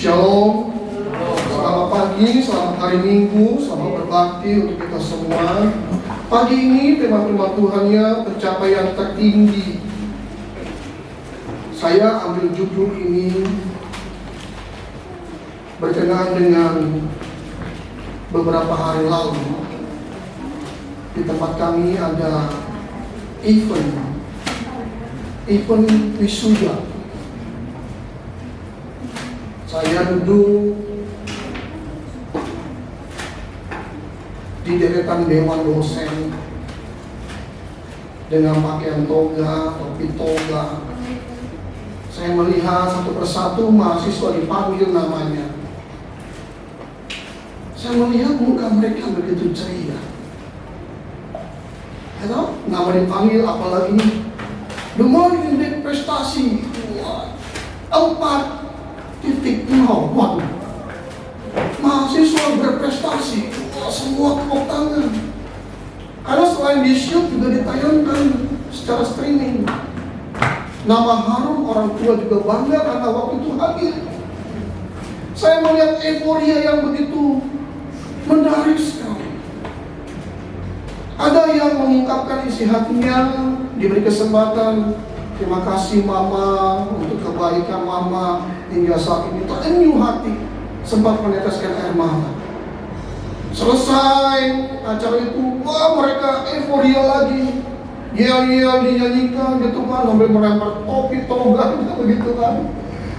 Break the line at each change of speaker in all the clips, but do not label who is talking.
Shalom. Selamat pagi, selamat hari Minggu, selamat berbakti untuk kita semua. Pagi ini tema firman Tuhannya pencapaian tertinggi. Saya ambil judul ini berkenaan dengan beberapa hari lalu di tempat kami ada event wisuda. Saya duduk di deretan dewan dosen dengan pakaian toga, topi toga. Saya melihat satu persatu mahasiswa dipanggil namanya. Saya melihat muka mereka begitu ceria. Nama dipanggil apalagi the morning indeks prestasi 4.0. Waduh, mahasiswa berprestasi. Semua tepuk tangan. Karena selain di shoot juga ditayangkan secara streaming. Nama harum orang tua juga bangga karena waktu itu hadir. Saya melihat euforia yang begitu menarik sekali. Ada yang mengungkapkan isi hatinya, diberi kesempatan. Terima kasih mama untuk kebaikan mama hingga saat ini terenyuh hati, sempat meneteskan air mata. Selesai acara itu, wah mereka euforia lagi, yel-yel dinyanyikan gitu kan, sambil melempar topi toga gitu begitu kan.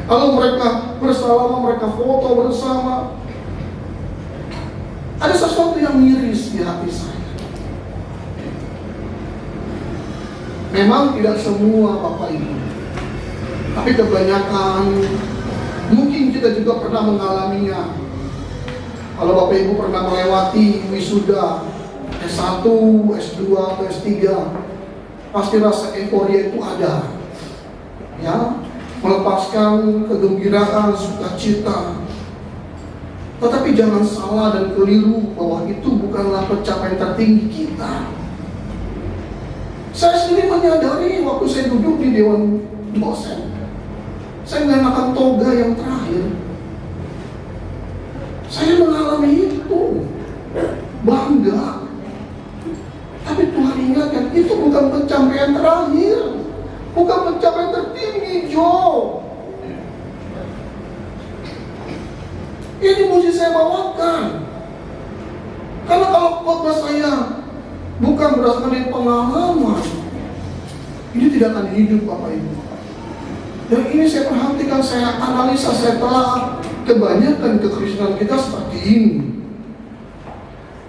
Lalu mereka bersama, mereka foto bersama. Ada sesuatu yang miris di hati saya. Memang tidak semua Bapak Ibu, tapi kebanyakan mungkin kita juga pernah mengalaminya. Kalau Bapak Ibu pernah melewati wisuda S1, S2, atau S3, pasti rasa euforia itu ada, ya, melepaskan kegembiraan, sukacita. Tetapi jangan salah dan keliru bahwa itu bukanlah pencapaian tertinggi kita. Saya sendiri menyadari waktu saya duduk di dewan dosen, saya mengenakan toga yang terakhir. Saya mengalami itu, bangga. Tapi Tuhan ingatkan, itu bukan pencapaian terakhir, bukan pencapaian tertinggi, Joe. Ini mesti saya bawakan. Karena kalau khotbah saya bukan berdasarkan dari pengalaman, ini tidak akan hidup Bapak Ibu. Dan ini saya perhatikan, saya analisa, saya telah kebanyakan kekristenan kita seperti ini.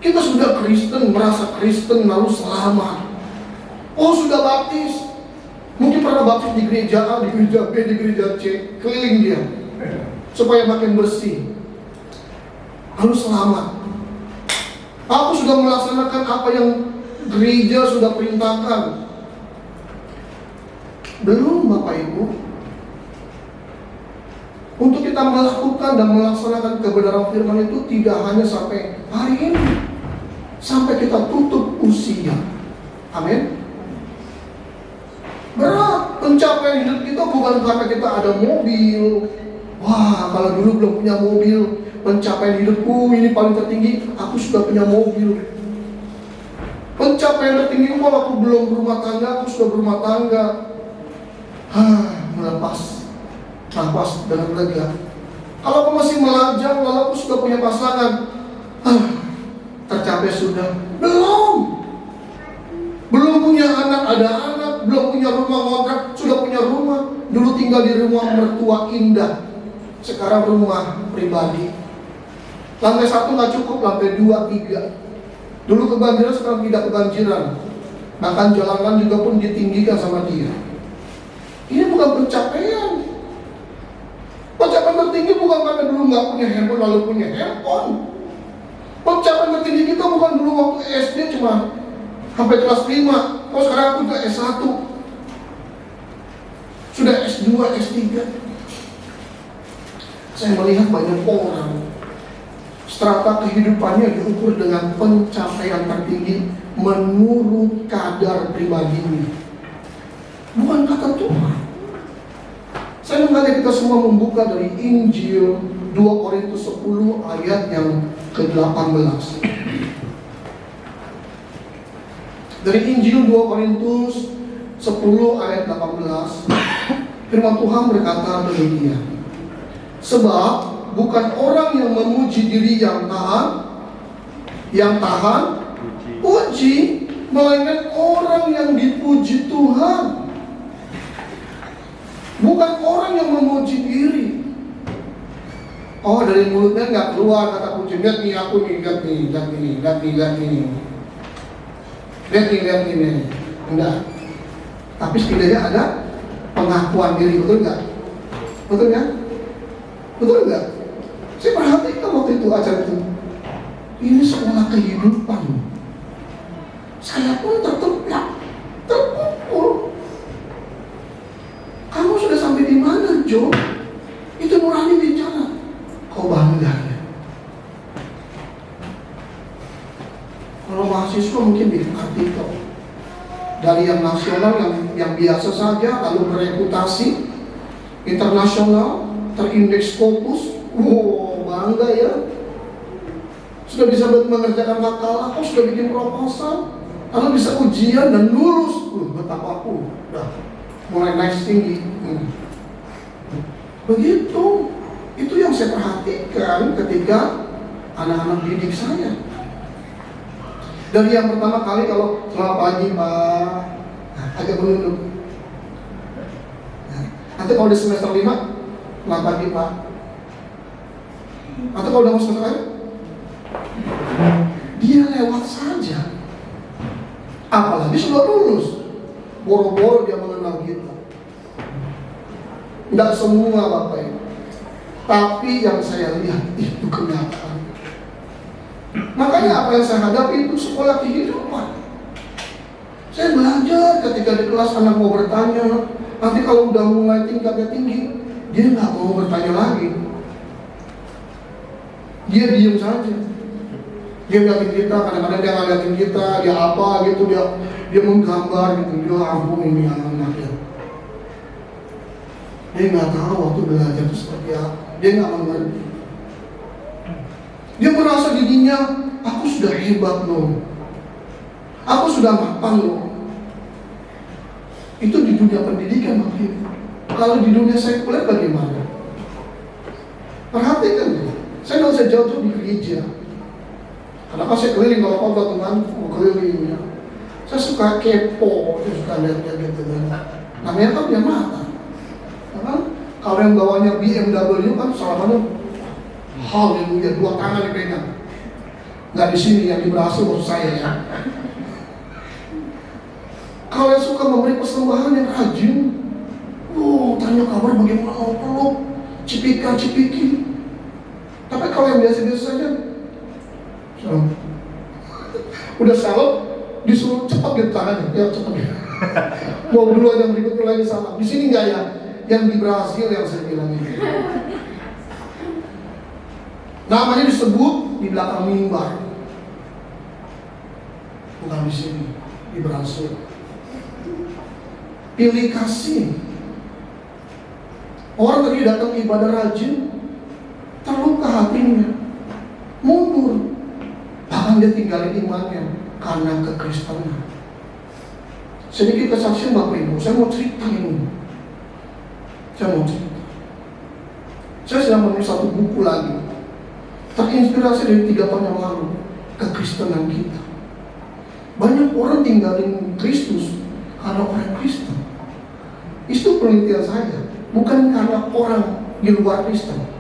Kita sudah Kristen, merasa Kristen lalu selamat. Oh sudah baptis, mungkin pernah baptis di gereja A, di gereja B, di gereja C, keliling dia supaya makin bersih, lalu selamat. Aku sudah melaksanakan apa yang gereja sudah perintahkan. Belum Bapak Ibu. Untuk kita melakukan dan melaksanakan kebenaran firman itu tidak hanya sampai hari ini, sampai kita tutup usia. Amin. Berat. Pencapaian hidup kita bukan karena kita ada mobil. Wah, kalau dulu belum punya mobil, pencapaian hidupku ini paling tertinggi, aku sudah punya mobil. Pencapaian tertinggi kalau aku belum berumah tangga, aku sudah berumah tangga. Melepas nafas dengan lega. Kalau aku masih melajang, lalu aku sudah punya pasangan, tercapai sudah? Belum punya anak, ada anak. Belum punya rumah kontrak, sudah punya rumah. Dulu tinggal di rumah mertua indah, sekarang rumah pribadi. Lantai 1 nggak cukup, lantai 2, 3. Dulu kebanjiran, sekarang tidak kebanjiran. Bahkan jalanan juga pun ditinggikan sama dia. Ini bukan pencapaian. Pencapaian tertinggi bukan karena dulu nggak punya handphone lalu punya handphone. Pencapaian tertinggi kita bukan dulu waktu SD cuma sampai kelas 5. Oh sekarang aku udah S1, sudah S2, S3. Saya melihat banyak orang strata kehidupannya diukur dengan pencapaian tertinggi menurut kadar pribadinya, bukan kata Tuhan. Saya mengajak kita semua membuka dari Injil 2 Korintus 10 ayat yang ke-18. Dari Injil 2 Korintus 10 ayat 18, firman Tuhan berkata demikian. Sebab bukan orang yang memuji diri yang tahan puji, melainkan orang yang dipuji Tuhan. Bukan orang yang memuji diri. Oh, dari mulutnya nggak keluar kata puji. Lihat nih aku nih, lihat nih. Lihat nih. Enggak. Tapi setidaknya ada pengakuan diri, betul nggak? Betul ya? Betul nggak? Saya perhatikan waktu itu acara itu. Ini sekolah kehidupan. Saya pun terpukul. Kamu sudah sampai di mana, Jo? Itu nurani bicara. Kau bangga ya? Kalau mahasiswa mungkin bikin artikel dari yang nasional, yang biasa saja, lalu bereputasi, internasional, terindeks Scopus. Wow, bangga ya. Sudah bisa mengerjakan makalah, kau sudah bikin proposal, lalu bisa ujian dan lulus. Betapa aku udah mulai naik tinggi. Begitu. Itu yang saya perhatikan ketika anak-anak didik saya. Dari yang pertama kali kalau selamat pagi Pak, agak menunduk. Nanti kalau udah semester 5, selamat pagi Pak. Atau kalau udah mau semester lain, dia lewat saja. Apalagi sudah lulus, boro-boro dia mengenal kita. Tidak semua Bapak Ibu, tapi yang saya lihat itu kenyataan. Makanya apa yang saya hadapi itu sekolah kehidupan. Saya belajar ketika di kelas anak mau bertanya, nanti kalau udah mulai tingkatnya tinggi, dia nggak mau bertanya lagi. Dia diam saja. Dia ngeliatin kita, kadang-kadang dia ngeliatin kita, dia apa gitu, dia menggambar gitu. Dia ampun ini anak ya. Dia nggak tahu waktu belajar itu seperti apa. Dia nggak mengerti. Dia merasa dirinya, aku sudah hebat loh, aku sudah mapan loh. Itu di dunia pendidikan waktu itu. Kalau di dunia sekuler bagaimana? Perhatikan ya, saya nggak usah jauh-jauh di gereja. Karena kan saya keliling, kalau kau teman mau keliling ya. Saya suka kepo, saya suka lihat-lihat gitu. Namanya kan dia mata. Kan? Kalau yang bawanya BMW kan salamannya haleluya, 2 tangan dipegang. Nggak di sini yang berhasil maksud saya ya. Kalau yang suka memberi persembahan yang rajin, tanya kabar bagaimana mau peluk, cipika-cipiki. Tapi kalau yang biasa-biasa saja, udah salut, disuruh cepat gitu tangannya, ya cepat ya. Mau dulu yang berikutnya lagi sama. Di sini nggak ya? Yang di Brasil yang saya bilang ini. Namanya disebut di belakang mimbar, bukan di sini, di Brasil. Pilih kasih. Orang tadi datang ibadah rajin, terluka hatinya, mundur, bahkan dia tinggalin imannya karena kekristenan. Sedikit kesaksian Bapak Ibu, saya mau cerita ini. Saya sedang menulis satu buku lagi, terinspirasi dari 3 tahun yang lalu, kekristenan kita. Banyak orang tinggalin Kristus karena orang Kristen. Itu penelitian saya, bukan karena orang di luar Kristen.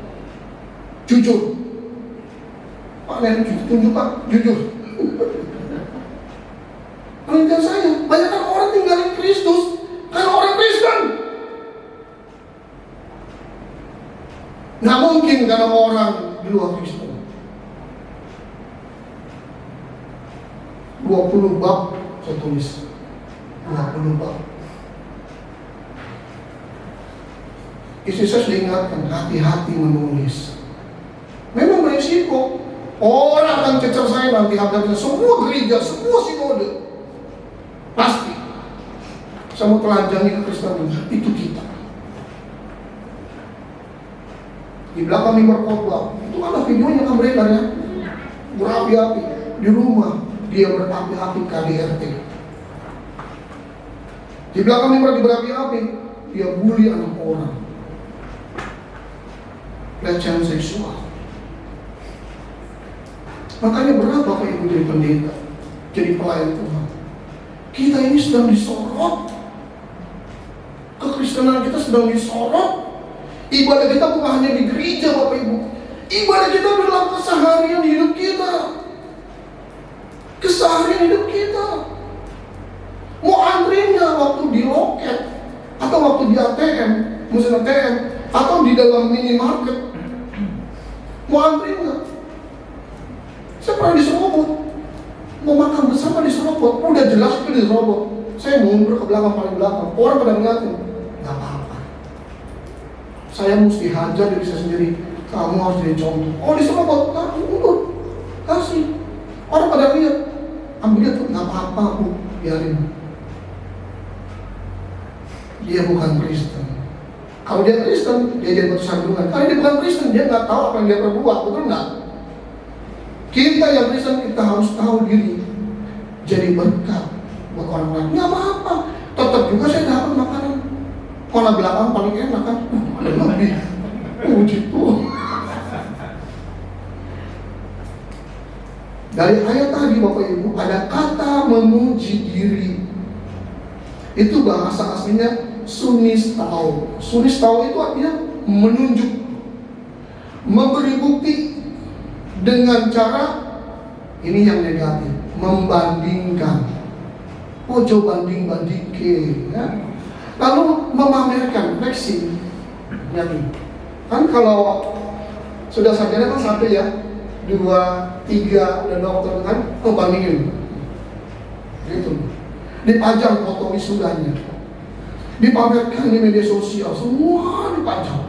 Jujur, Pak Nen, tunjuk Pak, jujur. Penelitian saya, banyak orang tinggalin Kristus karena orang Kristen. Nggak mungkin karena orang di luar Kristen. 20 bab saya tulis, 20 bab. Istri saya sudah ingatkan, hati-hati menulis. Memang berisiko. Orang akan cecer saya nanti, hadapnya semua gereja, semua sinode. Pasti. Saya mau telanjangi kekristenan, itu kita. di belakang mimbar khotbah. Itu ada videonya kan beredar ya, berapi-api. Di rumah dia berapi-api KDRT. Di belakang mimbar dia berapi-api, dia bully anak orang, pelecehan seksual. Makanya berat Bapak Ibu jadi pendeta, jadi pelayan Tuhan. Kita ini sedang disorot, kekristenan kita sedang disorot. Ibadah kita bukan hanya di gereja Bapak Ibu, ibadah kita dalam keseharian hidup kita, keseharian hidup kita. Mau antrinya waktu di loket, atau waktu di ATM, mesin ATM, atau di dalam minimarket, mau antrinya. Saya pernah diserobot, mau makan bersama diserobot, udah jelas itu diserobot. Saya mundur ke belakang, paling belakang, orang pada ngeliatin, gak apa-apa. Saya mesti hajar diri saya sendiri, kamu harus jadi contoh. Oh diserobot, nah, mundur, kasih. Orang pada lihat, ambil tuh, gak apa-apa Bu, biarin. Dia bukan Kristen. Kalau dia Kristen, dia jadi batu sandungan. Kalau dia bukan Kristen, dia nggak tahu apa yang dia perbuat, betul nggak? Kita yang Kristen, kita harus tahu diri, jadi berkat buat orang lain. Nggak apa-apa, tetap juga saya dapat makanan. Warna belakang paling enak kan? Ada lebih, puji Tuhan. Dari ayat tadi Bapak Ibu ada kata memuji diri. Itu bahasa aslinya sunistao. Sunistao itu artinya menunjuk, memberi bukti dengan cara ini yang negatif, membandingkan. Oh coba banding-bandingke ya. Lalu memamerkan, flexing. Ya, kan kalau sudah sarjana kan satu ya, 2, 3 dan dokter kan membandingin. Gitu. Dipajang foto wisudanya, dipamerkan di media sosial, semua dipajang.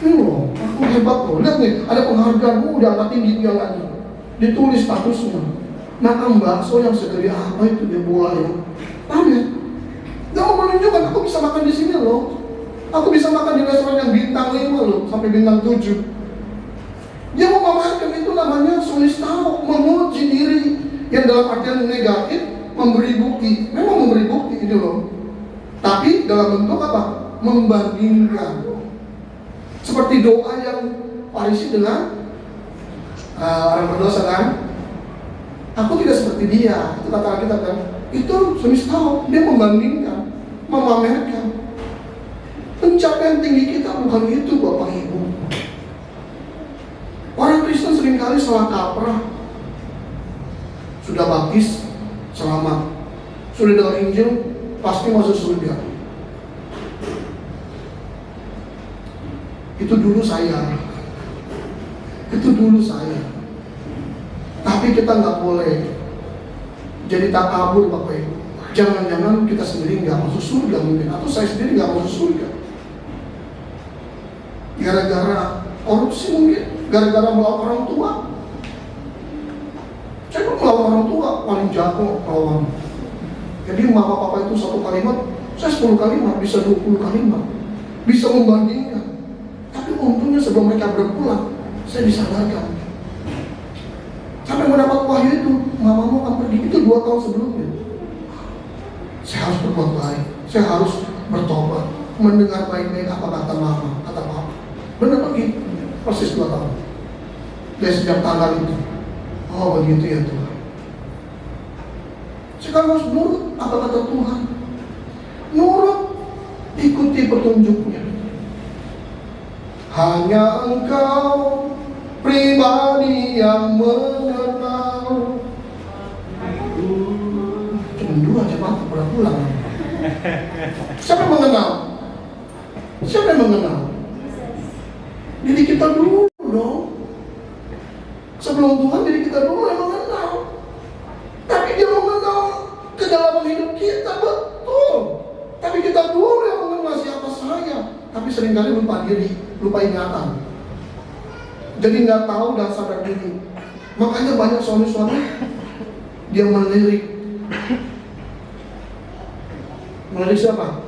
Ini loh, aku hebat loh. Lihat nih, ada penghargaan, udah anak tinggi pialanya. Ditulis statusnya. Makan bakso yang segede apa itu dia bola ya. Pamer. Dia mau menunjukkan aku bisa makan di sini loh. Aku bisa makan di restoran yang bintang 5 loh, sampai bintang 7. Dia mau memamerkan, itu namanya sunistao, memuji diri. Yang dalam artian negatif, memberi bukti. Memang memberi bukti itu loh. Tapi dalam bentuk apa? Membandingkan. Seperti doa yang Farisi dengan orang berdosa kan? Aku tidak seperti dia. Itu kata kita kan. Itu sunistao, dia membandingkan, memamerkan. Pencapaian tinggi kita bukan itu Bapak Ibu. Orang Kristen seringkali salah kaprah. Sudah baptis, selamat. Sudah dengar Injil, pasti masuk surga. Itu dulu saya. Tapi kita nggak boleh jadi takabur Bapak Ibu. Jangan-jangan kita sendiri nggak masuk surga mungkin, atau saya sendiri nggak masuk surga. Gara-gara korupsi mungkin, gara-gara melawan orang tua. Saya pun melawan orang tua, paling jago melawan. Jadi mama papa itu satu kalimat, saya 10 kalimat, bisa 20 kalimat, bisa membandingkan. Tapi untungnya sebelum mereka berpulang, saya disadarkan. Sampai mendapat wahyu itu, mamamu akan pergi, itu 2 tahun sebelumnya. Saya harus berbuat baik, saya harus bertobat, mendengar baik-baik apa kata mama, kata papa. Benar pergi, persis 2 tahun. Dari sejak tanggal itu. Oh begitu ya Tuhan. Sekarang harus nurut apa kata Tuhan. Nurut, ikuti petunjuknya. Hanya Engkau pribadi yang mengenal. Cuma 2 jemaat pernah pulang. Siapa yang mengenal? Siapa yang mengenal? Diri kita dulu dong. Sebelum Tuhan, diri kita dulu yang mengenal. Tapi dia mengenal kedalaman hidup kita, betul. Tapi kita dulu yang mengenal siapa saya. Tapi seringkali lupa diri, lupa ingatan. Jadi nggak tahu dan sadar diri. Makanya banyak suami-suami dia melirik. Melirik siapa?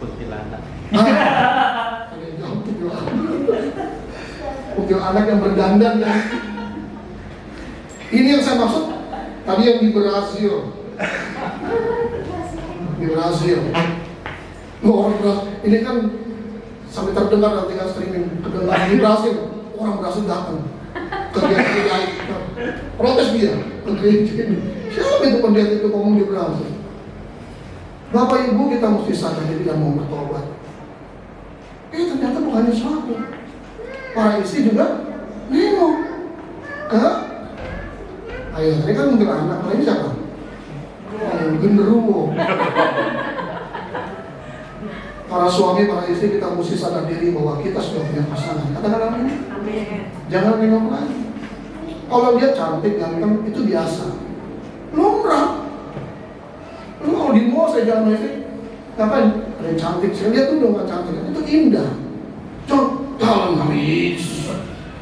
Kuntilanak.
Tadi Kuntilanak yang berdandan ya. Ini yang saya maksud tadi yang di Brasil. Di Brasil. Orang ini kan sampai terdengar nanti kan streaming terdengar di Brasil. Orang Brasil datang ke gereja protes dia ke gereja ini. Siapa itu pendeta itu ngomong di Brasil? Bapak Ibu kita mesti sadar dia tidak mau bertobat. Ternyata bukannya suatu. Para istri juga nengok ke ayah tadi kan mungkin anak, kalau ini siapa? Genderuwo. Para suami, para istri kita mesti sadar diri bahwa kita sudah punya pasangan. Katakan amin. Jangan nengok lagi. Kalau dia cantik, ganteng, itu biasa. Lumrah. Lu kalau di mall saya jalan istri, ngapain? Ada yang cantik, saya lihat tuh dong cantik, itu indah. Jalan habis.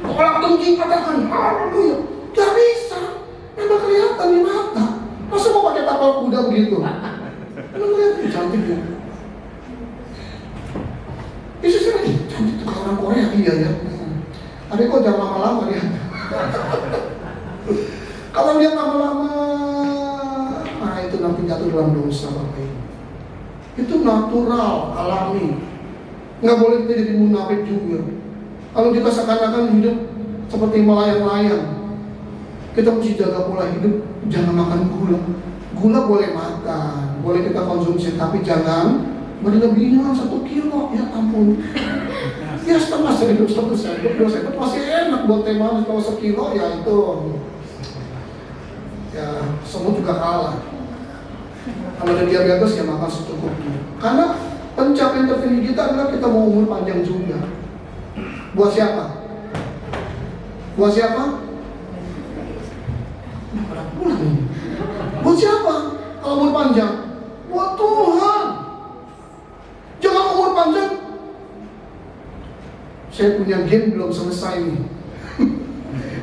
Orang dengki katakan, haleluya. Gak bisa. Memang kelihatan di mata. Masa mau pakai tapal kuda begitu? Memang kelihatan cantik ya. Bisa sih lagi, cantik tuh orang Korea, iya ya. Tapi kok jangan lama-lama dia. Kalau lihat lama-lama, nah itu nanti jatuh dalam dosa Bapak Ibu. Itu natural, alami. Nggak boleh kita jadi munafik juga. Kalau kita seakan-akan hidup seperti melayang-layang, kita mesti jaga pola hidup. Jangan makan gula. Gula boleh makan, boleh kita konsumsi, tapi jangan berlebihan 1 kilo. Ya ampun. Ya setengah sendok, 1 sendok, 2 sendok masih enak buat teh manis. Kalau 1 kilo ya itu, ya semua juga kalah. Kalau ada diabetes ya makan secukupnya. Karena pencapaian tertinggi kita adalah kita mau umur panjang juga. Buat siapa? Buat siapa? Pada pulang ini. Buat siapa? Kalau umur panjang? Buat Tuhan. Jangan umur panjang. Saya punya game belum selesai nih.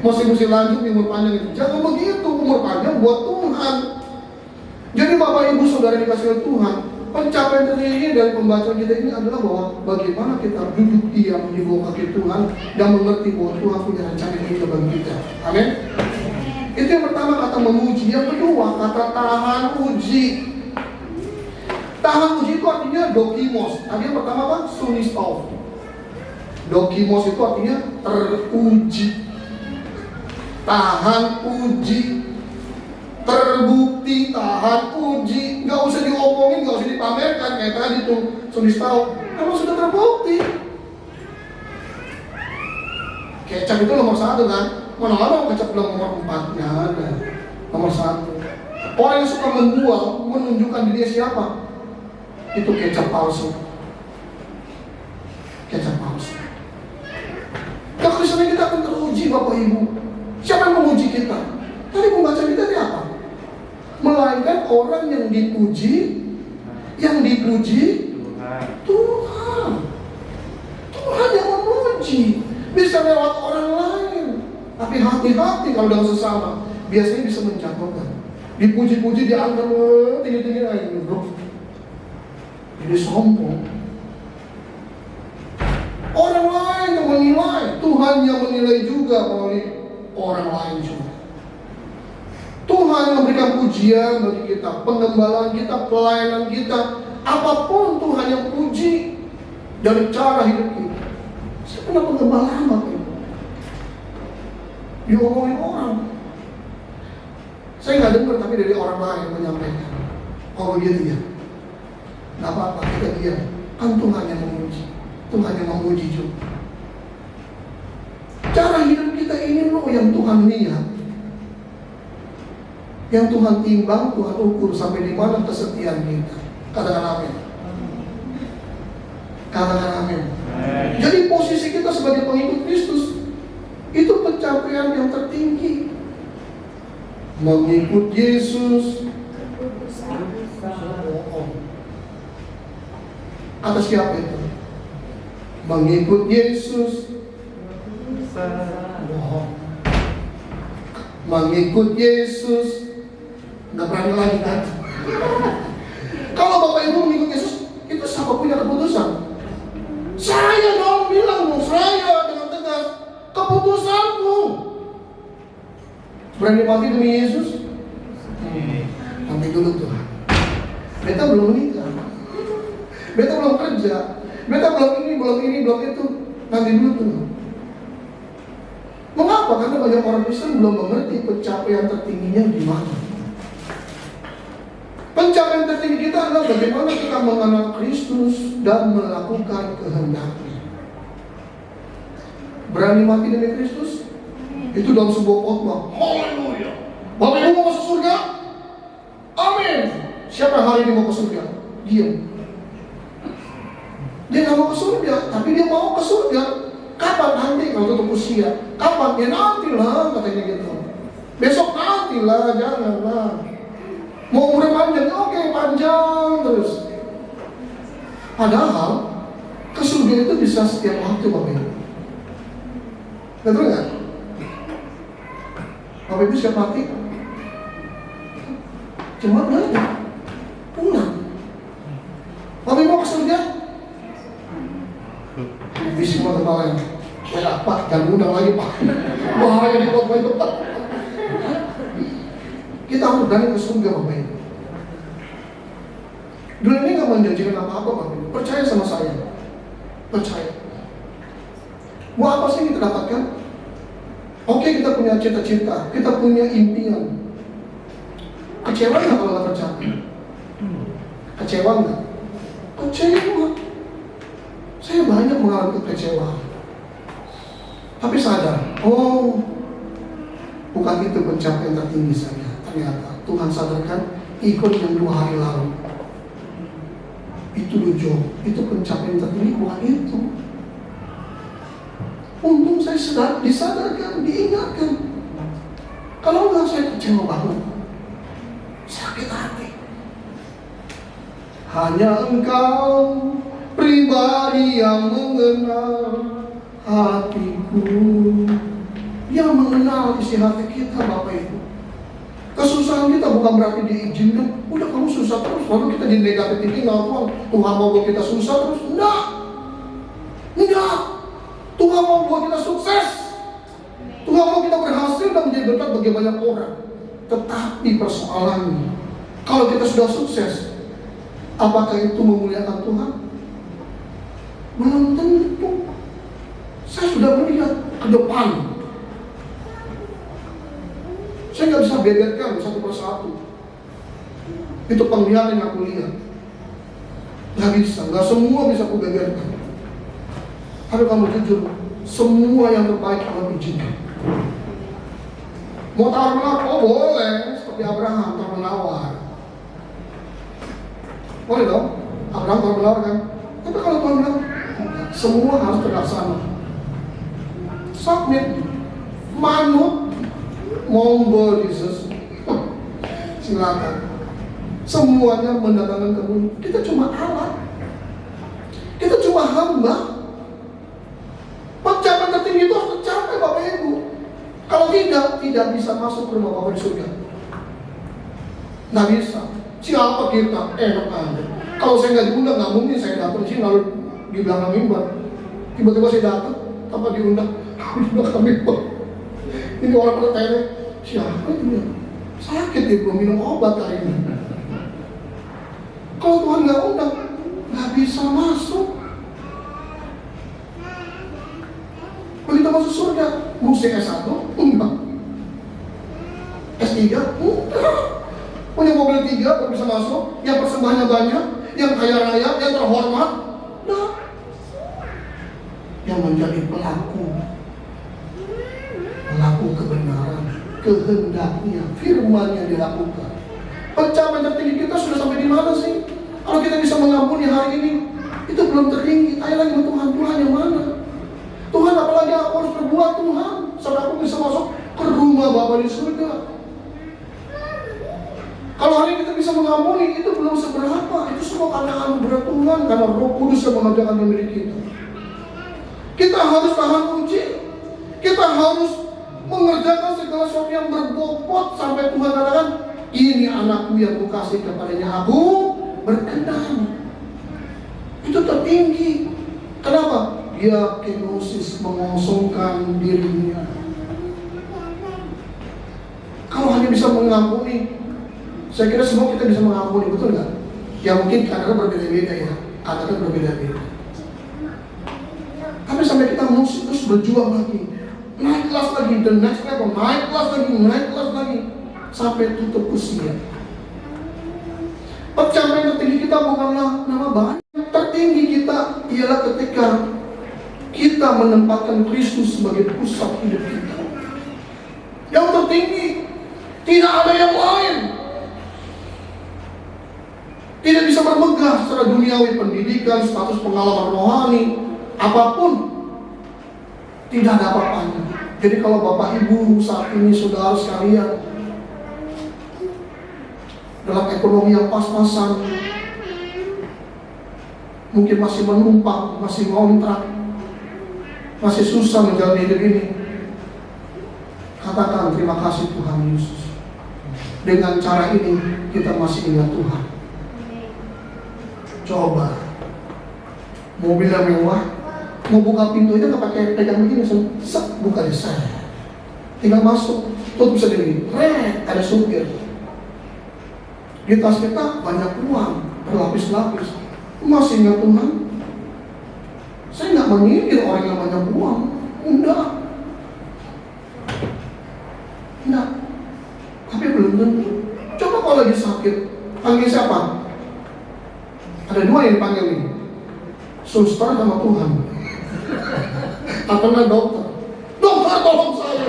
Mesti lanjut di umur panjang itu. Jangan begitu, umur panjang buat Tuhan. Jadi Bapak Ibu Saudara dikasih oleh Tuhan, pencapaian tertinggi dari pembacaan kita ini adalah bahwa bagaimana kita duduk diam di bawah kaki Tuhan dan mengerti bahwa Tuhan punya rencana yang indah bagi kita. Amin. Itu yang pertama, kata memuji. Yang kedua, kata tahan uji. Tahan uji itu artinya dokimos. Tadi yang pertama apa? Sunistov. Dokimos itu artinya teruji. Tahan uji. Terbukti, tahan uji. Nggak usah diomongin, nggak usah dipamerkan. Kayak tadi tuh Sunistov, emang sudah terbukti. Kecap itu nomor 1 kan? Mana ada kecap nomor 4? Nggak ada. Nomor 1. Orang yang suka menjual, menunjukkan dirinya siapa? Itu kecap palsu. Kecap palsu. Kekristenan kita akan teruji Bapak Ibu. Siapa yang menguji kita? Tadi pembaca kita ini apa? Melainkan orang yang dipuji, Tuhan. Tuhan yang memuji. Bisa lewat orang lain, tapi hati-hati kalau dengan sesama. Biasanya bisa menjatuhkan. Dipuji-puji dianggap tinggi-tinggi aja, bro. Jadi sombong. Orang lain yang menilai, Tuhan yang menilai juga melalui orang lain juga. Tuhan yang memberikan pujian bagi kita, pengembalaan kita, pelayanan kita, apapun Tuhan yang puji dari cara hidup kita. Saya pernah pengembalaan Bapak Ibu, diomongin orang. Saya nggak dengar, tapi dari orang lain menyampaikan. Oh begitu ya, nggak apa-apa, kita diam. Kan Tuhan yang memuji, Tuhan yang memuji juga. Cara hidup kita ini loh yang Tuhan lihat, yang Tuhan timbang, Tuhan ukur sampai di mana kesetiaan kita. Katakan amin. Katakan amin. Jadi posisi kita sebagai pengikut Kristus itu pencapaian yang tertinggi. Mengikut Yesus. Atas siapa itu? Mengikut Yesus. Bohong. Mengikut Yesus. Nggak berani lagi kan? Kalau Bapak Ibu mengikut Yesus, itu siapa punya keputusan? Saya dong bilang dong, saya dengan tegas. urusanku. Berani mati demi Yesus? Nanti dulu Tuhan. Beta belum nikah, beta belum kerja, beta belum ini, belum itu. Nanti dulu Tuhan. Mengapa? Karena banyak orang Kristen belum mengerti pencapaian tertingginya di mana. Pencapaian tertinggi kita adalah bagaimana kita mengenal Kristus dan melakukan kehendaknya. Berani mati demi Kristus? Itu dalam sebuah khotbah. Haleluya. Bapak Ibu mau masuk surga? Amin. Siapa yang hari ini mau ke surga? Diam. Dia nggak mau ke surga, tapi dia mau ke surga. Kapan nanti kalau tutup usia? Kapan? Ya nantilah katanya gitu. Besok nantilah, janganlah. Mau umurnya panjang, oke panjang terus. Padahal ke surga itu bisa setiap waktu Bapak Ibu. Betul nggak? Bapak Ibu siap mati? Cuma nanya, pulang. Bapak Ibu mau ke surga? Visi mau kepala ini. Pak, jangan undang lagi Pak. Bahaya di khotbah itu Pak. Kita harus berani ke surga Bapak Ibu. Dunia ini gak menjanjikan apa-apa Bapak Ibu. Percaya sama saya. Percaya. Mau apa sih kita dapatkan? Oke, kita punya cita-cita, kita punya impian. Kecewa gak kalau gak tercapai? Kecewa gak? Kecewa. Saya banyak mengalami kekecewaan. Tapi sadar, oh, bukan itu pencapaian tertinggi saya. Ternyata Tuhan sadarkan ikut yang 2 hari lalu. Itu loh Job, itu pencapaian tertinggi bukan itu. Untung saya disadarkan, diingatkan. Kalau enggak saya kecewa banget, sakit hati. Hanya Engkau pribadi yang mengenal hatiku, yang mengenal isi hati kita Bapak Ibu. Kesusahan kita bukan berarti diizinkan. Udah kamu susah terus, lalu kita jadi negatif tinggal Tuhan mau buat kita susah terus. Enggak. Tuhan mau buat kita sukses. Tuhan mau kita berhasil dan menjadi berkat bagi banyak orang. Tetapi persoalannya, kalau kita sudah sukses, apakah itu memuliakan Tuhan? Belum tentu. Saya sudah melihat ke depan. Saya nggak bisa bedakan satu persatu. Itu penglihatan yang aku lihat. Nggak bisa, nggak semua bisa aku bedakan. Tapi kamu jujur, semua yang terbaik Allah izinkan. Mau tawar menawar? Oh boleh, seperti Abraham tawar menawar. Boleh dong, Abraham tawar menawar kan? Tapi kalau Tuhan bilang, semua harus terlaksana. Submit, manut, monggo Yesus. Silakan. Semuanya mendatangkan kemuliaan. Kita cuma alat. Kita cuma hamba. Pencapaian tertinggi itu harus tercapai Bapak Ibu. Kalau tidak bisa masuk ke rumah Bapak di surga. Nggak bisa. Siapa kita? Enak aja. Kalau saya nggak diundang, nggak mungkin saya datang sini lalu di belakang mimbar. Tiba-tiba saya datang tanpa diundang di belakang mimbar. Ini orang pada tanya, siapa itu? Sakit dia belum minum obat hari ini. Kalau Tuhan nggak undang, nggak bisa masuk. Begitu masuk surga, mesti S1? Enggak. S3? Enggak. Punya mobil 3 baru bisa masuk, yang persembahannya banyak, yang kaya raya, yang terhormat. Enggak. Yang menjadi pelaku kebenaran, kehendaknya, firman yang dilakukan. Pencapaian tertinggi kita sudah sampai di mana sih? Kalau kita bisa mengampuni hari ini, itu belum tertinggi. Tanya lagi sama Tuhan yang mana? Tuhan, apalagi aku harus berbuat Tuhan sampai aku bisa masuk ke rumah Bapa di surga. Kalau hari ini kita bisa mengampuni, itu belum seberapa. Itu semua karena anugerah Tuhan, karena Roh Kudus yang mengerjakan dalam diri kita. Kita harus tahan uji. Kita harus mengerjakan segala sesuatu yang berbobot sampai Tuhan katakan, ini anakku yang kukasih kepadanya aku berkenan. Itu tertinggi. Kenapa? dia kenosis, mengosongkan dirinya. Kalau hanya bisa mengampuni, saya kira semua kita bisa mengampuni, betul nggak? Ya mungkin kadang berbeda-beda ya, kadang berbeda-beda. Tapi sampai kita mesti terus berjuang lagi, naik kelas lagi, the next level, naik kelas lagi, sampai tutup usia. Pencapaian tertinggi kita bukanlah nama baik. Tertinggi kita ialah ketika kita menempatkan Kristus sebagai pusat hidup kita. Yang tertinggi, tidak ada yang lain. Tidak bisa bermegah secara duniawi, pendidikan, status pengalaman rohani, apapun. Tidak ada apa-apanya. Jadi kalau Bapak Ibu saat ini, saudara sekalian, dalam ekonomi yang pas-pasan, mungkin masih menumpang, masih ngontrak, masih susah menjalani hidup ini, katakan terima kasih Tuhan Yesus. Dengan cara ini kita masih ingat Tuhan. Coba mobil yang mewah, mau buka pintu aja nggak pakai pegang begini, set buka di sana, tinggal masuk, tutup sendiri, ada supir. Di tas kita banyak uang, berlapis-lapis. Masih ingat Tuhan? Saya nggak menyindir orang yang banyak uang, enggak. Tapi belum tentu. Coba kalau lagi sakit, panggil siapa? Ada dua yang dipanggil nih, suster sama Tuhan. Atau enggak dokter. Dokter tolong saya.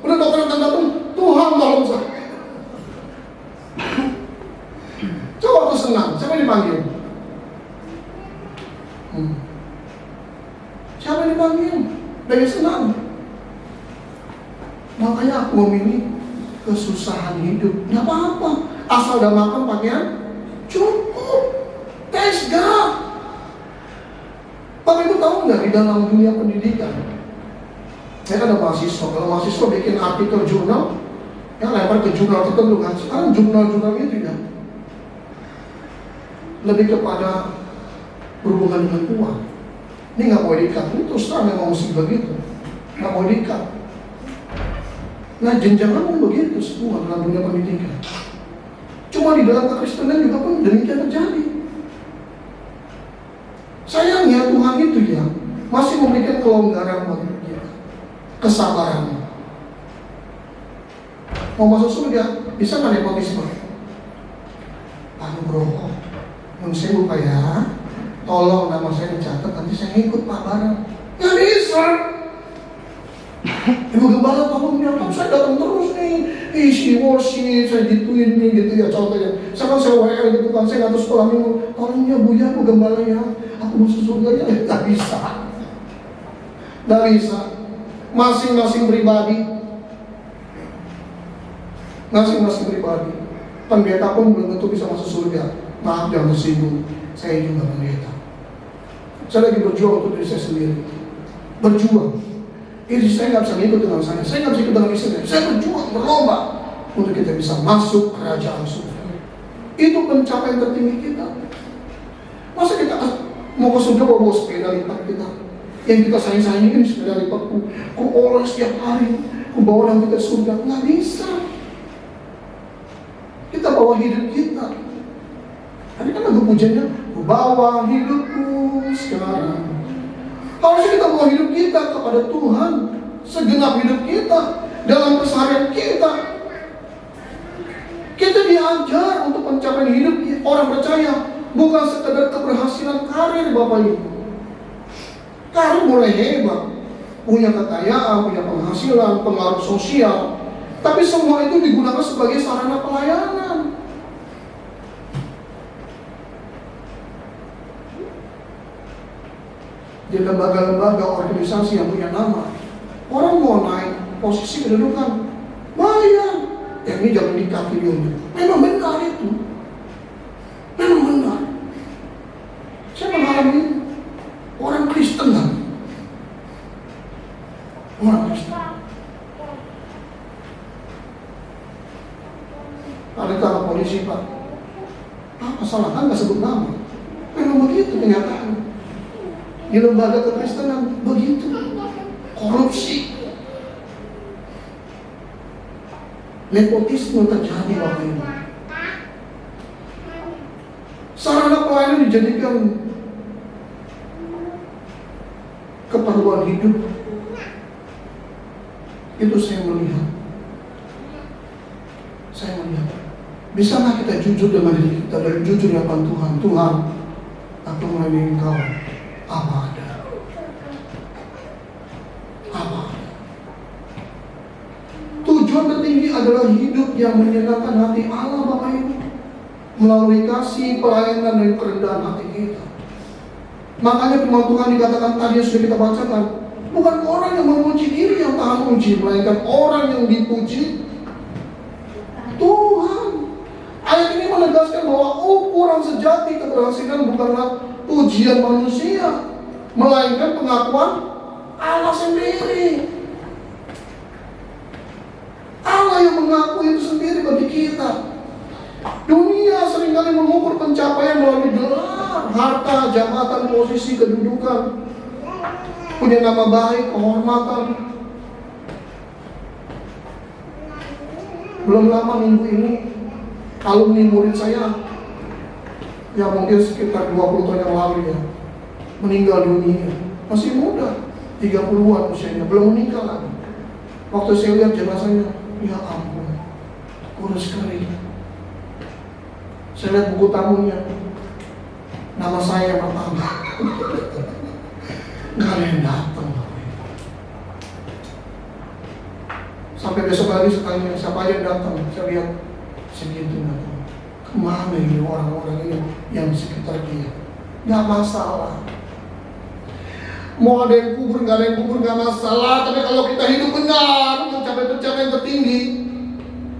Udah dokter datang, Tuhan tolong saya. Coba aku senang, siapa yang dipanggil? Siapa yang dipanggil? Lagi senang. Makanya aku memilih kesusahan hidup. Gak apa-apa, asal udah makan pakaian cukup. Thanks God. Bapak Ibu tahu nggak, di dalam dunia pendidikan, saya ada mahasiswa. Kalau mahasiswa bikin artikel jurnal, ya lempar ke jurnal tertentu kan. Sekarang jurnal-jurnal itu ya lebih kepada berhubungan dengan uang. Ini nggak mau diikat. Ini terus terang memang mesti begitu. Nggak mau diikat. Nah jenjangan pun begitu semua dalam dunia pendidikan. Cuma di dalam kekristenan juga pun demikian terjadi. Sayangnya Tuhan itu ya masih memberikan kelonggaran bagi kita, kesabaran. Mau masuk surga bisa nggak nepotisme? Pak Bro, nun saya lupa ya, tolong nama saya dicatat, nanti saya ngikut Pak bareng. Nggak bisa. Ibu gembala tahunnya, saya datang terus nih, isi worship, saya gituin nih gitu ya contohnya. Saya WL gitu kan, saya nggak terus sekolah minggu, tolong ya Bu ya, Bu gembala ya, aku masuk surga ya, nggak bisa. Nggak bisa. Masing-masing pribadi. Masing-masing pribadi. Pendeta pun belum tentu bisa masuk surga. Maaf jangan tersinggung, saya juga pendeta. Saya lagi berjuang untuk diri saya sendiri. Berjuang. Istri saya nggak bisa ngikut dengan saya nggak bisa ikut dengan istri saya berjuang, berlomba untuk kita bisa masuk kerajaan surga. Itu pencapaian tertinggi kita. Masa kita mau ke surga bawa sepeda lipat kita, yang kita sayang-sayangin sepeda lipatku, ku olah setiap hari, ku bawa dan kita surga? Nggak bisa. Kita bawa hidup kita. Tadi kan lagu pujiannya, ku bawa hidupku sekarang. Harusnya kita bawa hidup kita kepada Tuhan, segenap hidup kita, dalam keseharian kita. Kita diajar untuk pencapaian hidup orang percaya, bukan sekedar keberhasilan karir Bapak Ibu. Karir boleh hebat, punya kekayaan, punya penghasilan, pengaruh sosial, tapi semua itu digunakan sebagai sarana pelayanan. Di lembaga-lembaga organisasi yang punya nama, orang mau naik posisi kedudukan, bayar. Yang ini jangan nikah videonya. Memang benar itu. Memang benar. Saya mengalami orang Kristen kan. Orang Kristen. Ada tangkap polisi Pak. Apa salah kan nggak sebut nama? Memang begitu kenyataan. di lembaga kekristenan begitu. Korupsi, nepotisme terjadi Bapak Ibu. Sarana pelayanan dijadikan keperluan hidup. Itu saya melihat. Bisakah kita jujur dengan diri kita dan jujur di hadapan Tuhan? Tuhan, aku melayani Engkau apa ada. Tujuan tertinggi adalah hidup yang menyenangkan hati Allah Bapak Ibu, melalui kasih, pelayanan, dan kerendahan hati kita. Makanya firman Tuhan dikatakan tadi yang sudah kita bacakan, bukan orang yang memuji diri yang tahan uji, melainkan orang yang dipuji Tuhan. Ayat ini menegaskan bahwa ukuran sejati keberhasilan bukanlah pujian manusia, melainkan pengakuan Allah sendiri. Allah yang mengaku itu sendiri bagi kita. Dunia seringkali mengukur pencapaian melalui gelar, harta, jabatan, posisi, kedudukan, punya nama baik, kehormatan. Belum lama minggu ini alumni murid saya yang mungkin sekitar 20 tahun yang lalu ya, meninggal dunia. Masih muda, 30-an usianya, belum menikah lagi. Waktu saya lihat jenazahnya, ya ampun, kurus sekali. Saya lihat buku tamunya, nama saya yang pertama. Nggak ada yang datang. Sampai besok lagi sekalinya, siapa aja yang datang, saya lihat segitu datang. Kemana ini orang-orang ini yang di sekitar dia? Nggak masalah. Mau ada yang kubur, nggak ada yang kubur, nggak masalah. Tapi kalau kita hidup benar, mencapai pencapaian tertinggi,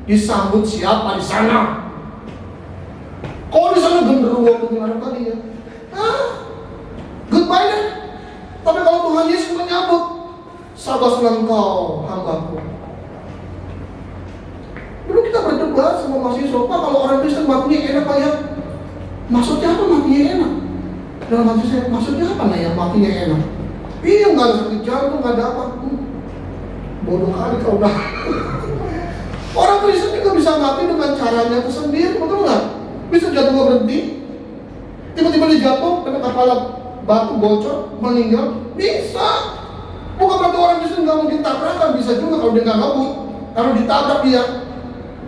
disambut siapa di sana? Kalau di sana genderuwo bagaimana tadi ya? Goodbye deh. Tapi kalau Tuhan Yesus menyambut, sabarlah engkau hambaku. Dulu kita berdebat sama mahasiswa, Pak, kalau orang Kristen matinya enak Pak ya? Maksudnya apa matinya enak? Dalam hati saya, maksudnya apa ya matinya enak? Iya, nggak ada sakit jantung, nggak ada apa. Bodoh kali kau dah. Orang Kristen juga bisa mati dengan caranya tersendiri, betul nggak? Bisa jatuh nggak berhenti, tiba-tiba dia jatuh, kena kepala batu bocor, meninggal, bisa. Bukan berarti orang Kristen nggak mungkin tabrakan, bisa juga kalau dia nggak ngebut, kalau ditabrak dia,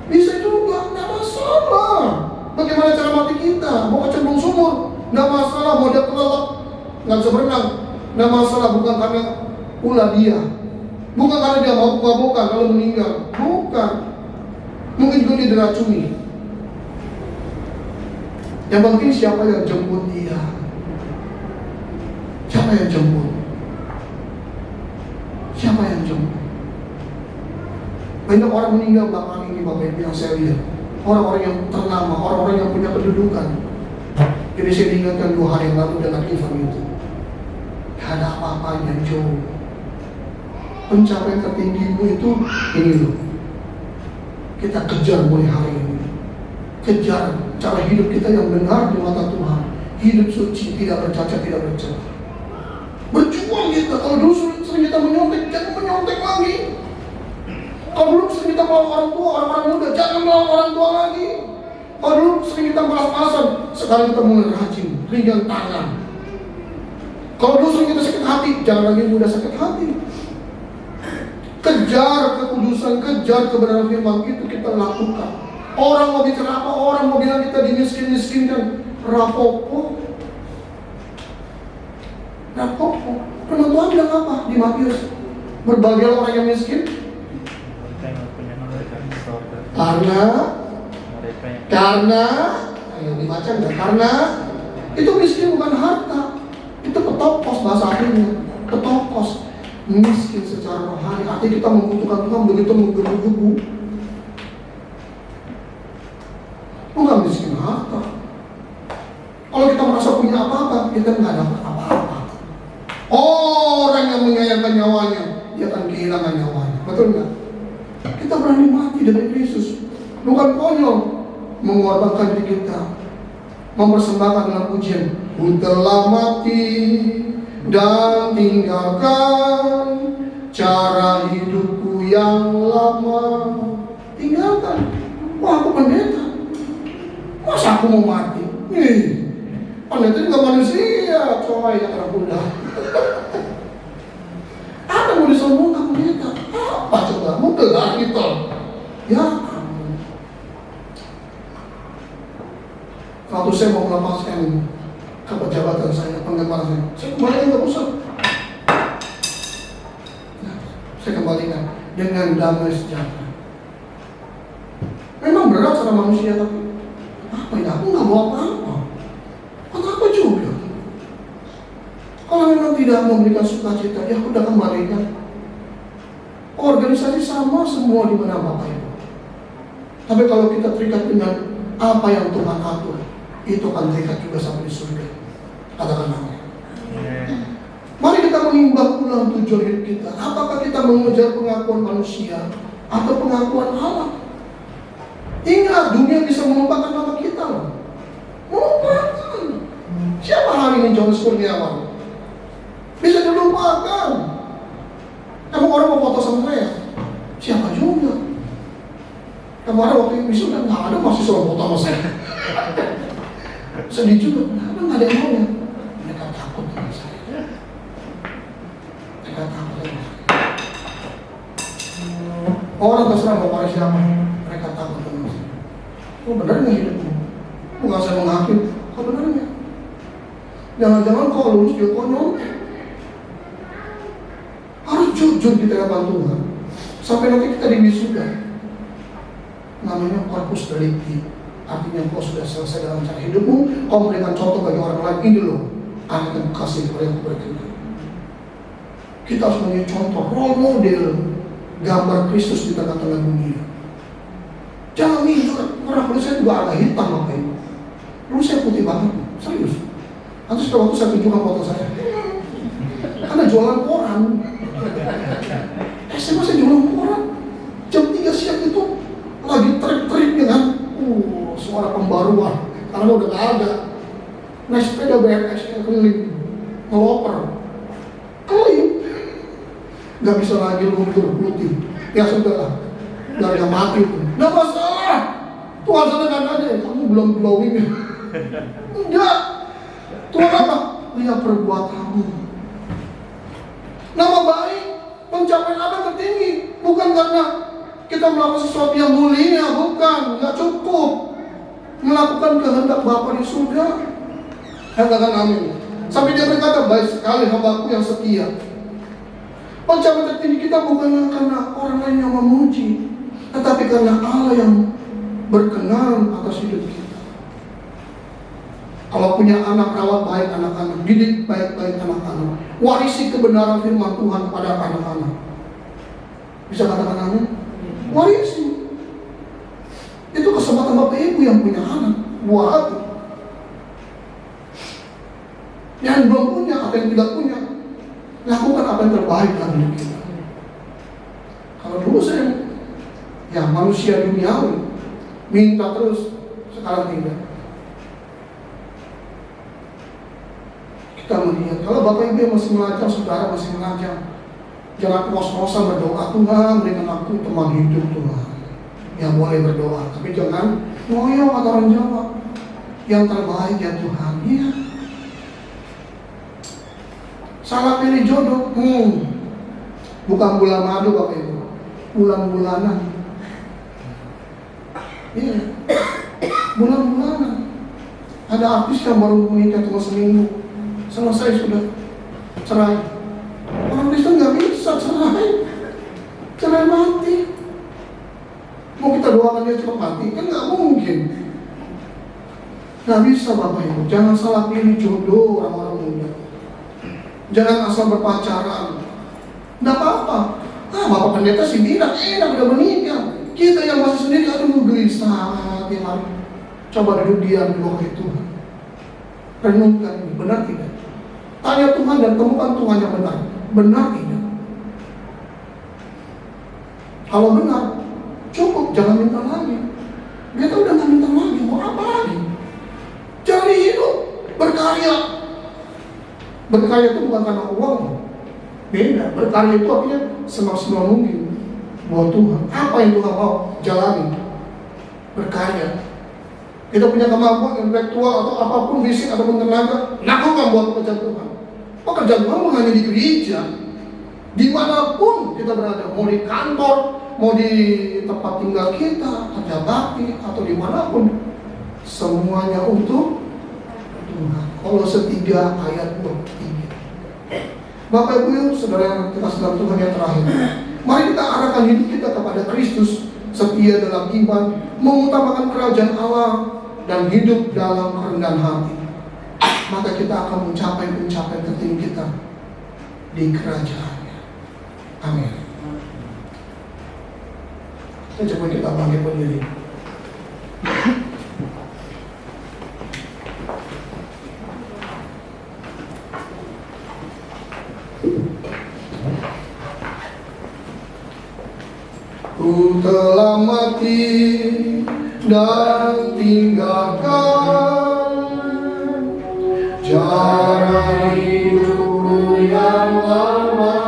bisa juga, nggak masalah. Bagaimana cara mati kita? Mau kecemplung sumur, nggak masalah. Mau dia kelelep, nggak bisa berenang, nggak masalah. Bukan karena ulah dia, bukan karena dia mabuk-mabukan kalau meninggal, bukan. Mungkin juga dia diracuni. Yang penting siapa yang jemput dia? Siapa yang jemput? Siapa yang jemput? Banyak orang meninggal belakangan ini Bapak Ibu yang saya lihat. Orang-orang yang ternama, orang-orang yang punya kedudukan. Jadi saya diingatkan 2 hari yang lalu dengan event itu. Gak ada apa-apanya jauh. Pencapaian tertinggimu itu ini loh. Kita kejar mulai hari ini. Kejar cara hidup kita yang benar di mata Tuhan. Hidup suci, tidak bercacat, tidak bercelah. Berjuang kita. Kalau dulu sering kita menyontek, jangan menyontek lagi. Kalau dulu sering kita melawan orang tua, orang-orang muda, jangan melawan orang tua lagi. Kalau dulu sering kita malas-malasan, sekarang kita mulai rajin, ringan tangan. Kalau dulu sering kita sakit hati, jangan lagi mudah sakit hati. Kejar kekudusan, kejar kebenaran firman itu kita lakukan. Orang mau bicara apa, orang mau bilang kita dimiskin-miskinkan, rapopo. Firman Tuhan bilang apa di Matius? Berbahagia orang yang miskin, karena ayo dibaca enggak? Karena itu miskin bukan harta, itu petokos bahasa aslinya, petokos. Miskin secara rohani, artinya kita membutuhkan Tuhan begitu menggebu-gebu. Bukan miskin harta. Kalau kita merasa punya apa-apa, kita nggak dapat apa-apa. Orang yang menyayangkan nyawanya, dia akan kehilangan nyawanya. Betul nggak? Kita berani mati demi Yesus. Bukan konyol mengorbankan diri kita, mempersembahkan dengan pujian. Ku telah mati dan tinggalkan cara hidupku yang lama. Tinggalkan. Wah, aku pendeta, masa aku mau mati? Pendeta juga manusia, coy, ya anak muda. Apa mau disombongkan pendeta? Apa coba? Mau gelar gitu? Ya. Waktu saya mau melepaskan kepejabatan saya, penggembala saya kembalikan ke pusat. Nah, saya kembalikan dengan damai sejahtera. Memang berat cara manusia, tapi apa ya? Aku nggak bawa apa-apa. Apa juga? Kalau memang tidak memberikan sukacita, ya udah kembalikan. Organisasi sama semua di mana Bapak Ibu. Tapi kalau kita terikat dengan apa yang Tuhan atur, itu akan terikat juga sampai di surga. Katakan amin. Mari kita menimbang ulang tujuan hidup kita. Apakah kita mengejar pengakuan manusia atau pengakuan Allah? Ingat, dunia bisa melupakan nama kita loh. Melupakan. Siapa hari ini Johannes Kurniawan? Bisa dilupakan. Emang orang mau foto sama saya? Siapa juga? Kemarin waktu itu sudah nggak ada mahasiswa foto sama saya. Sedih juga, kenapa nggak ada yang maunya? Mereka takut dengan saya. Mereka takut dengan saya. Orang terserah mau pada siapa, mereka takut dengan saya. Oh benar nggak hidupmu? Bukan saya mengakhir, kau benar nggak? Jangan-jangan kau lulus di ekonomi. Harus jujur di hadapan Tuhan. Sampai nanti kita di wisuda. Namanya corpus delicti. Artinya kau sudah selesai dalam cara hidupmu. Kau memberikan contoh bagi orang lain. Ini loh anak yang kasih kepada yang berkenan. Kita harus menjadi contoh, role model, gambar Kristus di tengah-tengah dunia. Jangan minta. Orang dulu saya juga agak hitam Bapak Ibu. Dulu saya putih banget, serius. Nanti sudah waktu saya tunjukkan foto saya. Karena jualan koran. SMA saya jualan koran. Jam 3 siang itu lagi trik-trik dengan suara pembaruan. Karena udah gak ada. Naik sepeda BMX keliling, ngeloper, keliling. Gak bisa lagi luntur putih. Ya sudahlah, gak mati pun. Gak masalah. Tuhan sadar aja, kamu belum glowing. Enggak. Tuhan apa? Lihat perbuatanmu. Nama baik, pencapaian apa tertinggi. Bukan karena kita melakukan sesuatu yang mulia, bukan. Gak cukup melakukan kehendak Bapa di surga. Katakan amin. Sampai dia berkata, baik sekali hambaku yang setia. Pencapaian tertinggi kita bukan karena orang lain yang memuji, tetapi karena Allah yang berkenan atas hidup kita. Kalau punya anak, rawat baik anak-anak, didik baik-baik anak-anak, warisi kebenaran firman Tuhan kepada anak-anak. Bisa katakan amin? Warisi. Itu kesempatan Bapak Ibu yang punya anak, buah hati. Yang belum punya, apa yang tidak punya, lakukan apa yang terbaik dalam hidup kita. Kalau dulu saya, ya manusia duniawi, minta terus, sekarang tidak. Kita melihat, kalau Bapak Ibu masih mengajar, saudara masih mengajar, jangan kos-kosan berdoa, Tuhan berikan aku teman hidup Tuhan. Ya boleh berdoa, tapi jangan ngoyo kata orang Jawa. Yang terbaik ya Tuhan, iya. Salah pilih jodoh, bukan bulan madu Bapak Ibu, bulan-bulanan. Iya, bulan-bulanan. Ada artis yang baru menikah cuma seminggu, selesai sudah cerai. Orang Kristen nggak bisa cerai mati. Mau kita doakan dia cepat mati, kan nggak mungkin. Nggak bisa Bapak Ibu, jangan salah pilih jodoh orang-orang muda. Jangan asal berpacaran. Nggak apa-apa. Bapak pendeta sih bilang enak udah menikah. Kita yang masih sendiri, aduh gelisah tiap hari. Coba duduk diam di bawah Tuhan. Renungkan ini, benar tidak? Tanya Tuhan dan temukan Tuhan yang benar. Benar tidak? Kalau benar, cukup, jangan minta lagi. Kita udah nggak minta lagi, mau apa lagi? Cari hidup, berkarya. Berkarya itu bukan karena uang, beda. Berkarya itu artinya semaksimal mungkin buat Tuhan. Apa yang Tuhan mau jalani? Berkarya. Kita punya kemampuan intelektual atau apapun, fisik ataupun tenaga, lakukan buat pekerjaan Tuhan. Pekerjaan Tuhan bukan hanya di gereja, dimanapun kita berada, mau di kantor, mau di tempat tinggal kita, kerja bakti atau dimanapun, semuanya untuk Tuhan. Kolose 3 ayat 23. Bapak Ibu, saudara yang kita sedang Tuhan yang terakhir, mari kita arahkan hidup kita kepada Kristus, setia dalam iman, mengutamakan kerajaan Allah, dan hidup dalam kerendahan hati. Maka kita akan mencapai pencapaian tertinggi kita di kerajaannya. Amin. Coba kita bangkit berdiri. Ku telah mati dan tinggalkan cara hidupku yang lama.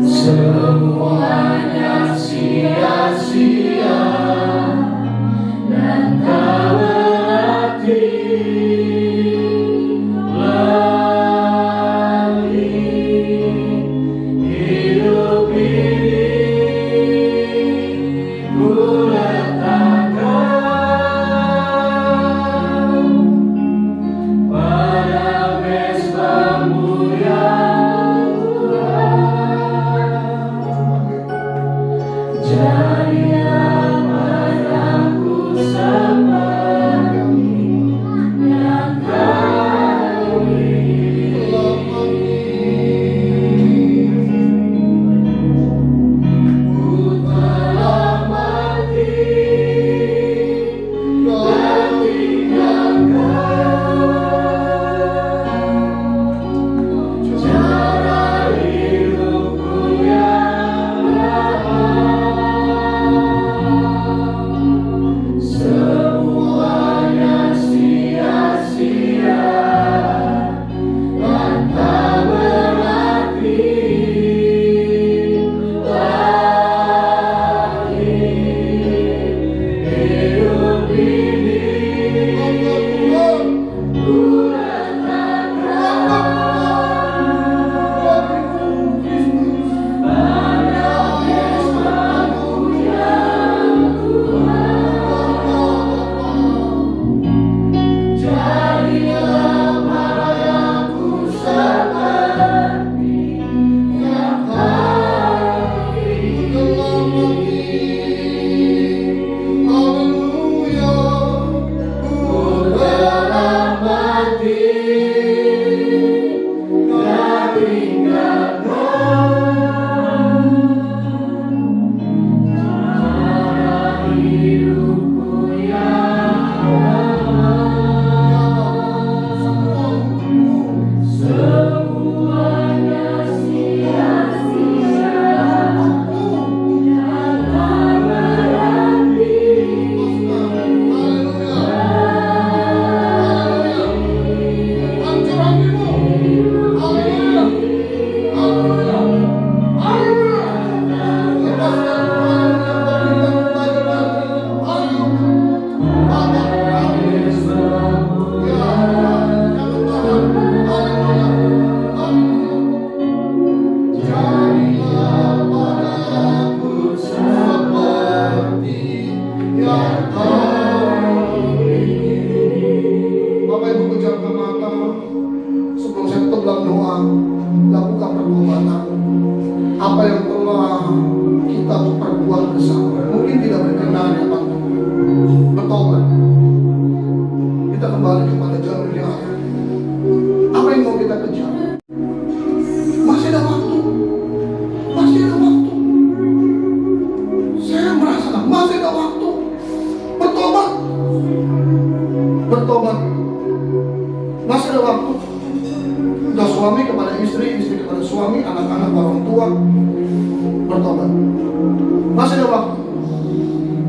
Semuanya sia-sia dan tak berarti.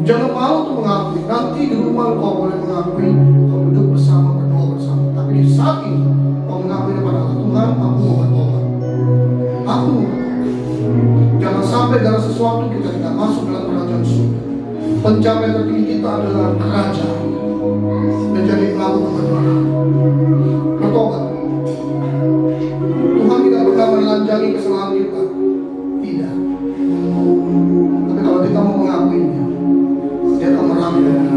Jangan malu untuk mengakui. Nanti di rumah kau boleh mengakui, kau duduk bersama, berdoa bersama. lagi kau mengakui kepada Allah, Tuhan, aku mau bertobat. Aku mau bertobat. Jangan sampai dalam sesuatu kita tidak masuk dalam kerajaan surga. Pencapaian tertinggi kita adalah kerajaan, menjadi pelaku kebenaran. Bertobat. Tuhan tidak pernah menelanjangi kesalahan kita. Tidak. Tapi kalau kita mau mengakuinya, Dia akan merangkul kita.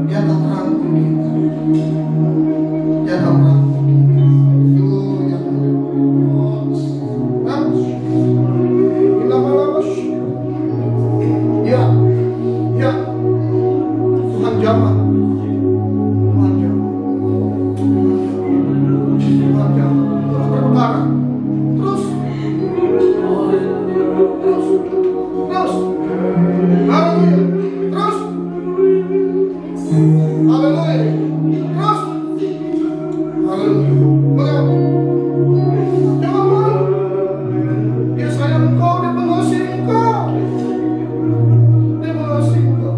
Dia akan merangkul kita. Dia akan merangkul kita. Ya, ya, Tuhan jamah. Tuhan jamah. Tuhan jamah. Terus berperkara. Terus. Haleluya. Terus. Haleluya. Terus. Haleluya. Mengapa? Jangan malu. Dia sayang engkau, dia mengasihi engkau. Dia mengasihi engkau.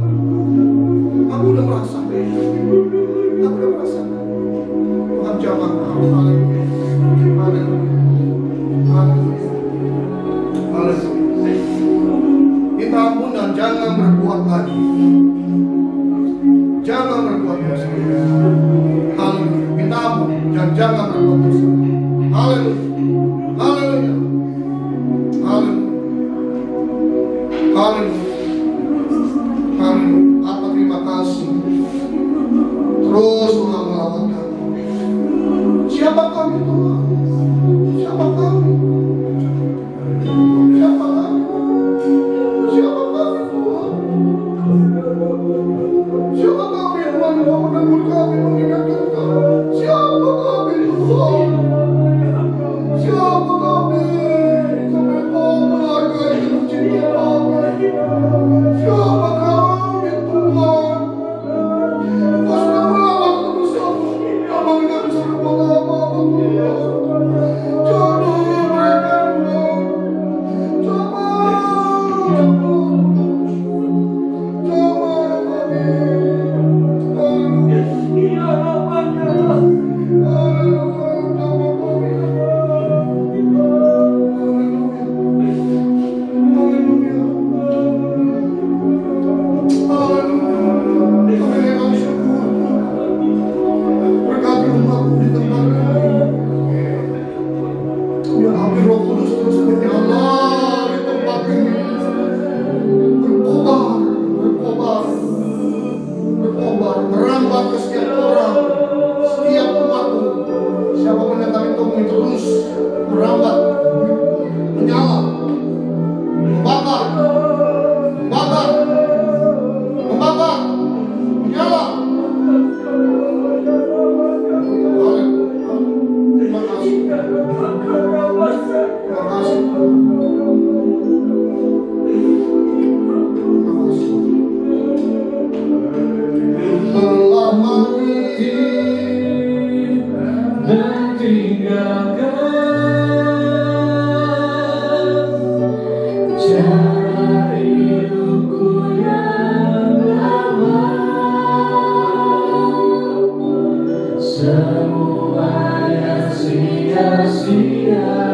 Aku udah merasakan. Aku udah merasakan. Tuhan jamah engkau. Haleluya. Haleluya. Haleluya. Haleluya. Kita ampun dan jangan berbuat lagi. Jangan berbuat dosa. Haleluya. Kita ampun dan jangan berbuat dosa. Haleluya. Haleluya. Haleluya. Haleluya. Haleluya. Apa terima kasih. Terus Tuhan melawat kami. Siapa kami Tuhan? Siapa kami? Siapa kami? Siapa kami Tuhan? Siapa kami Tuhan yang mau menegur kami, mengingatkan kami? Siapa kami Tuhan? Siapa kami? Sampai kau menghargai dan mencintai kami. Siapa kami Tuhan? Kau sudah melawat terus kami. Kami tidak bisa berbuat apa-apa Tuhan. Jadi mereka Tuhan. Coba kami. Berkati rumahku di tempat ini. Biar api Roh Kudus terus menyala di tempat ini. Berkobar, berkobar, berkobar, merambat ke setiap orang, setiap umatmu. Siapapun yang kami temui terus merambat, menyala, membakar, membakar, membakar, menyala. Terima kasih. Terima kasih. Telah mati
dan tinggalkan cara hidupku yang lama. Semuanya sia-sia.